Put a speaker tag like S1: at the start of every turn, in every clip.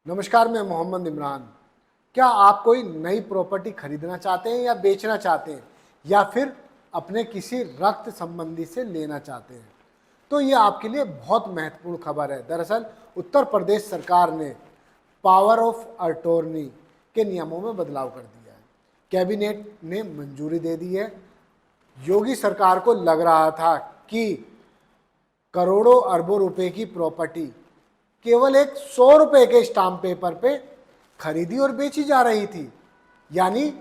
S1: नमस्कार, मैं मोहम्मद इमरान। क्या आप कोई नई प्रॉपर्टी खरीदना चाहते हैं या बेचना चाहते हैं या फिर अपने किसी रक्त संबंधी से लेना चाहते हैं? तो ये आपके लिए बहुत महत्वपूर्ण खबर है। दरअसल उत्तर प्रदेश सरकार ने पावर ऑफ अटॉर्नी के नियमों में बदलाव कर दिया है। कैबिनेट ने मंजूरी दे दी है। योगी सरकार को लग रहा था कि करोड़ों अरबों रुपए की प्रॉपर्टी केवल एक 100 रुपए के स्टाम्प पेपर पे खरीदी और बेची जा रही थी, यानी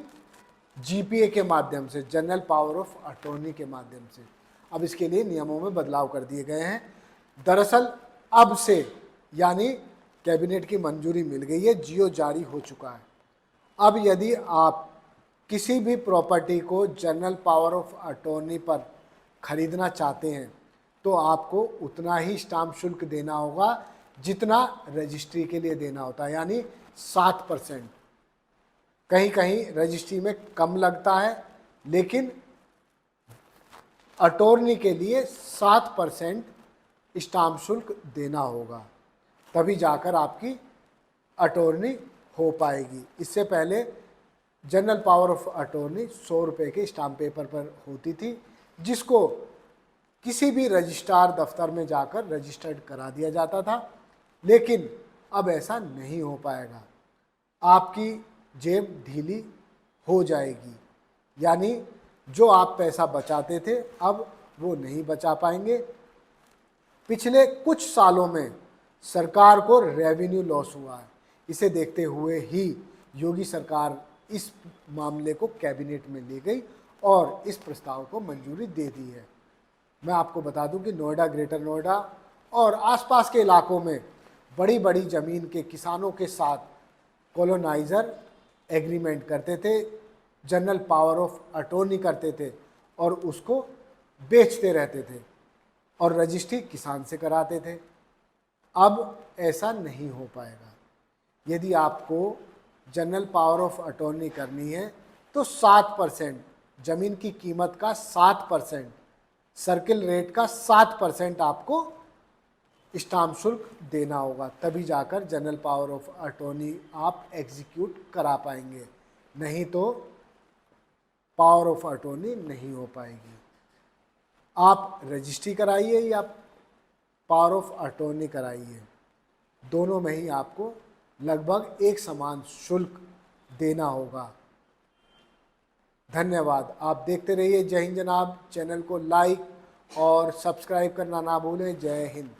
S1: जीपीए के माध्यम से, जनरल पावर ऑफ अटॉर्नी के माध्यम से। अब इसके लिए नियमों में बदलाव कर दिए गए हैं। दरअसल अब से, यानी कैबिनेट की मंजूरी मिल गई है, जियो जारी हो चुका है। अब यदि आप किसी भी प्रॉपर्टी को जनरल पावर ऑफ अटॉर्नी पर खरीदना चाहते हैं तो आपको उतना ही स्टाम्प शुल्क देना होगा जितना रजिस्ट्री के लिए देना होता है, यानी 7%। कहीं कहीं रजिस्ट्री में कम लगता है, लेकिन अटॉर्नी के लिए 7% स्टाम्प शुल्क देना होगा, तभी जाकर आपकी अटॉर्नी हो पाएगी। इससे पहले जनरल पावर ऑफ अटॉर्नी 100 रुपये के स्टाम्प पेपर पर होती थी, जिसको किसी भी रजिस्ट्रार दफ्तर में जाकर रजिस्टर्ड करा दिया जाता था, लेकिन अब ऐसा नहीं हो पाएगा। आपकी जेब ढीली हो जाएगी, यानी जो आप पैसा बचाते थे अब वो नहीं बचा पाएंगे। पिछले कुछ सालों में सरकार को रेवेन्यू लॉस हुआ है। इसे देखते हुए ही योगी सरकार इस मामले को कैबिनेट में ले गई और इस प्रस्ताव को मंजूरी दे दी है। मैं आपको बता दूं कि नोएडा, ग्रेटर नोएडा और आसपास के इलाकों में बड़ी बड़ी ज़मीन के किसानों के साथ कॉलोनाइज़र एग्रीमेंट करते थे, जनरल पावर ऑफ अटॉर्नी करते थे और उसको बेचते रहते थे और रजिस्ट्री किसान से कराते थे। अब ऐसा नहीं हो पाएगा। यदि आपको जनरल पावर ऑफ अटॉर्नी करनी है तो 7%, ज़मीन की कीमत का 7%, सर्किल रेट का 7% आपको स्टाम्प शुल्क देना होगा, तभी जाकर जनरल पावर ऑफ अटॉर्नी आप एग्जीक्यूट करा पाएंगे, नहीं तो पावर ऑफ अटॉर्नी नहीं हो पाएगी। आप रजिस्ट्री कराइए या पावर ऑफ अटॉर्नी कराइए, दोनों में ही आपको लगभग एक समान शुल्क देना होगा। धन्यवाद। आप देखते रहिए जय हिंद जनाब। चैनल को लाइक और सब्सक्राइब करना ना भूलें। जय हिंद।